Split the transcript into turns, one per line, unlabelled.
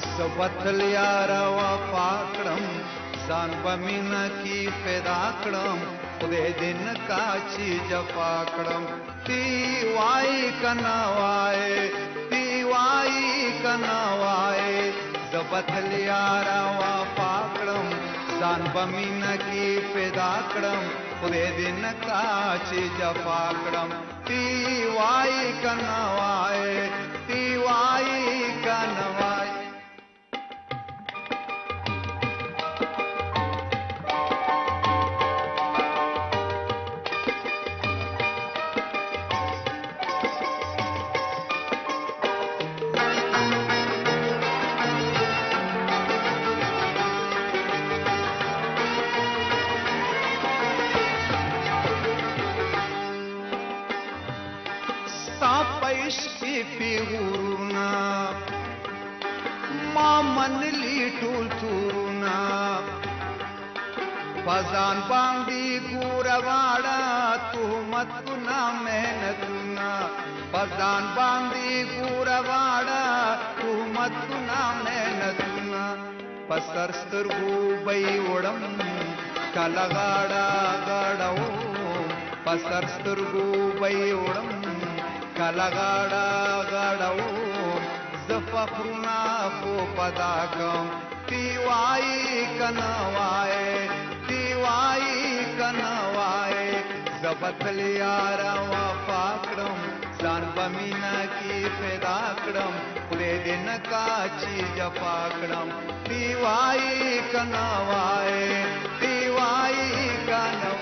زبتل یارا وفاکړم ځان بمین کی پیدا کړم خدای دې نکا چې جفا کړم تی وای کنا وای تی وای کنا وای زبتل یارا وفاکړم ځان بمین کی پیدا کړم خدای دې نکا چې جفا کړم تی وای کنا وای تی وای کنا وای पैश्की पिगुरुना मा मनली टूल तुरुना फजान बांदी गुरवाड़ा तुहमतुना मेहनतुना फजान बांदी गुरवाड़ा तुहमतुना मेहनतुना पसर स्तरगु बई उड़म कलगाड़ा गाड़ो पसर स्तरगु बई उड़म कलगाड़ा गाड़ो जफरुना को पदाकम तीवाई कनवाए तीवाई कनवाए जबतल यारा वफाकड़म जान बमीना की पैदाकड़म पूरे दिन काची जफाकड़म तीवाई कनवाए तीवाई कनवाए